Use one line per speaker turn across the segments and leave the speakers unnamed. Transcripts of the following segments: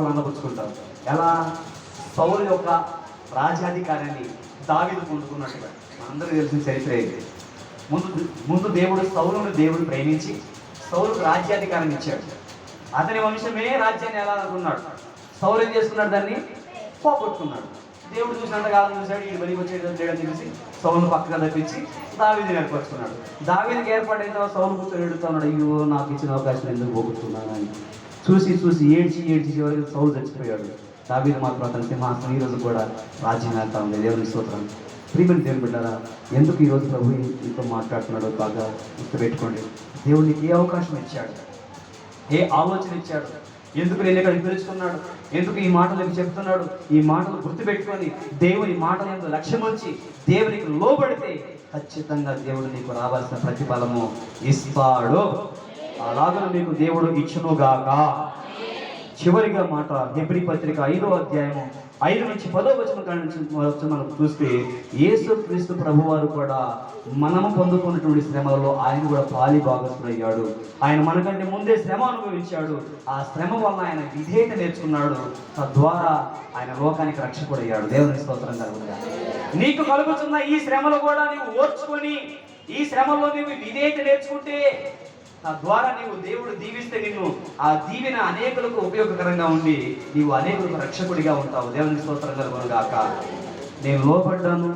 ఒకరు అందపుచ్చుకుంటారు. ఎలా? సౌలు యొక్క రాజ్యాధికారాన్ని దావీదు పొందుకున్నట్టుగా మనందరికీ తెలిసిన చరిత్ర ఇది. ముందు ముందు దేవుడు ప్రేమించి సౌలుకు రాజ్యాధికారాన్ని ఇచ్చాడు. అతని వంశమే రాజ్యాన్ని ఎలా అనుకున్నాడు. సౌలు ఏం చేసుకున్నాడు? దాన్ని పోగొట్టుకున్నాడు. దేవుడు చూసినంతకాలం చూశాడు, ఈ బలికి వచ్చేది లేడని తెలిసి సౌలును పక్కగా తప్పించి దావీదుని ఏర్పరచుకున్నాడు. దావీదుకి ఏర్పాటైన తర్వాత సౌలు కూర్చొని ఎడుతున్నాడు, అయ్యో నాకు ఇచ్చిన అవకాశం ఎందుకు పోగొట్టుకున్నాను అని చూసి ఏడ్చి చివరికి సౌలు చచ్చిపోయాడు. దావీదు మాత్రం అతని సింహాసనం ఈ రోజు కూడా రాజ్యం వెళ్తా ఉంది. దేవుని స్తోత్రం. ప్రియమైన దేవుని బిడ్డారా, ఎందుకు ఈరోజు ప్రభు ఇంతో మాట్లాడుతున్నాడో బాగా గుర్తుపెట్టుకోండి. దేవుడు నీకు ఏ అవకాశం ఇచ్చాడు, ఏ ఆలోచన ఇచ్చాడు, ఎందుకు నేను ఇక్కడ పిలుచుకున్నాడు, ఎందుకు ఈ మాటలు చెప్తున్నాడు, ఈ మాటలు గుర్తుపెట్టుకొని దేవుని మాటలు ఎందుకు లక్ష్యం వచ్చి దేవునికి లోబడితే ఖచ్చితంగా దేవుడు నీకు రావాల్సిన ప్రతిఫలము ఇస్తాడు. అలాగను నీకు దేవుడు ఇచ్చునుగాక. చివరిగా మాట హెబ్రీ పత్రిక 5వ అధ్యాయము 5 నుంచి 10వ వచనం మనం చూస్తే యేసుక్రీస్తు ప్రభువారు కూడా మనము పొందుకున్నటువంటి శ్రమలలో ఆయన కూడా పాలి భాగస్తుడయ్యాడు. ఆయన మనకంటే ముందే శ్రమ అనుభవించాడు. ఆ శ్రమ వల్ల ఆయన విధేయత నేర్చుకున్నాడు. తద్వారా ఆయన లోకానికి రక్షకుడయ్యాడు. దేవుని స్తోత్రం కలుగునుగాక. నీకు కలుగుతున్న ఈ శ్రమలు కూడా నీవు ఓర్చుకొని ఈ శ్రమలో నీవు విధేయత నేర్చుకుంటే తద్వారా నీవు దేవుడు దీవిస్తే నిన్ను ఆ దీవెన అనేకులకు ఉపయోగకరంగా ఉండి నీవు అనేకులకు రక్షకుడిగా ఉంటావు. దేవుని స్తోత్రం కలుగునుగాక. నేను లోపడ్డాను,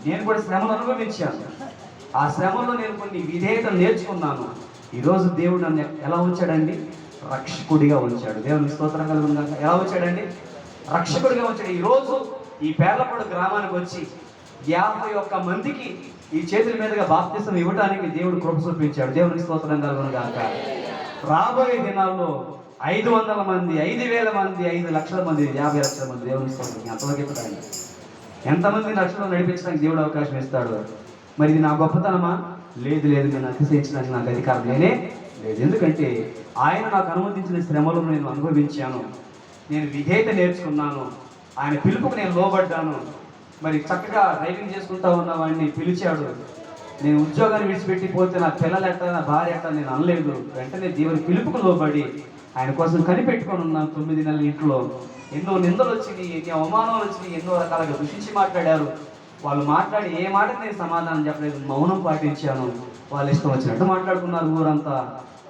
నేను కూడా శ్రమను అనుభవించాను. ఆ శ్రమలో నేను కొన్ని విధేయతలు నేర్చుకున్నాను. ఈరోజు దేవుడు నన్ను ఎలా ఉంచాడండి? రక్షకుడిగా ఉంచాడు. దేవుని స్తోత్రం కలుగునుగాక. ఎలా ఉంచాడండి? రక్షకుడిగా ఉంచాడు. ఈరోజు ఈ పేర్లపాడు గ్రామానికి వచ్చి 51 మందికి ఈ చేతుల మీదుగా బాప్తిసం ఇవ్వడానికి దేవుడు కృప చూపించాడు. దేవునికి స్తోత్రం కలుగునుగాక. రాబోయే దినాల్లో 500 మంది, 5,000 మంది, 5 లక్షల మంది, 50 లక్షల మంది దేవుని స్తోత్రం. ఎంతవరకు ఇవ్వడానికి, ఎంతమంది లక్షలు నడిపించడానికి దేవుడు అవకాశం ఇస్తాడు. మరి ఇది నా గొప్పతనమా? లేదు. నేను అతిశయించడానికి నాకు అధికారం లేనే లేదు. ఎందుకంటే ఆయన నాకు అనుమతించిన శ్రమలు నేను అనుభవించాను. నేను విధేయత నేర్చుకున్నాను. ఆయన పిలుపుకు నేను లోబడ్డాను. మరి చక్కగా డ్రైవింగ్ చేసుకుంటా ఉన్న వాడిని పిలిచాడు. నేను ఉద్యోగాన్ని విడిచిపెట్టి పోతే నా పిల్లలు ఎట్టా, నా భార్య ఎట్టా నేను అనలేదు. వెంటనే దేవుని పిలుపుకు లోబడి ఆయన కోసం కనిపెట్టుకొని ఉన్నాను. 9 నెలల ఇంట్లో ఎన్నో నిందలు వచ్చినాయి, ఎన్నో అవమానాలు వచ్చినాయి, ఎన్నో రకాలుగా దూషించి మాట్లాడారు. వాళ్ళు మాట్లాడి ఏ మాటకి నేను సమాధానం చెప్పలేదు, మౌనం పాటించాను. వాళ్ళు ఇష్టం వచ్చినట్టు మాట్లాడుకున్నారు ఊరంతా.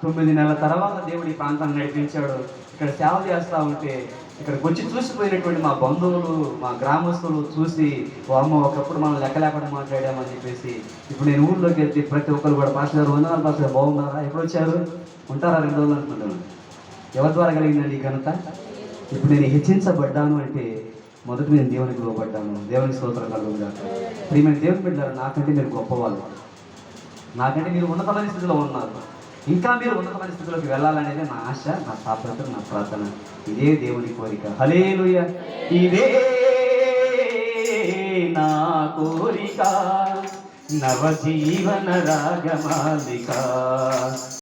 9 నెలల తర్వాత దేవుడి ప్రాంతాన్ని నడిపించాడు. ఇక్కడ సేవ చేస్తూ ఉంటే ఇక్కడికి వచ్చి చూసిపోయినటువంటి మా బంధువులు, మా గ్రామస్తులు చూసి అమ్మ ఒకప్పుడు మనం లెక్క లేకుండా మాట్లాడామని చెప్పేసి ఇప్పుడు నేను ఊళ్ళోకి వెళ్తే ప్రతి ఒక్కరు కూడా పాస్టర్ గారు 100 పాస్టర్ గారు బాగున్నారా, ఎప్పుడు వచ్చారు, ఉంటారా 2 రోజులు అనుకుంటున్నాను. ఎవరి ద్వారా కలిగిందండి ఈ ఘనత? ఇప్పుడు నేను హెచ్చించబడ్డాను అంటే మొదటి నేను దేవునికి లోబడ్డాను. దేవునికి స్తోత్రం కలుగునుగాక. ప్రియమైన దేవుని బిడ్డలారా, నాకంటే మీరు గొప్పవాళ్ళు, నాకంటే మీరు ఉన్నతమైన స్థితిలో ఉన్నారు. ఇంకా మీరు ఉన్నతమైన స్థితిలోకి వెళ్ళాలనేది నా ఆశ, నా తాపత్ర, నా ప్రార్థన. ఇదే దేవుని కోరిక. హల్లెలూయా. ఇదే నా కోరిక, నవజీవన రాగమాలిక.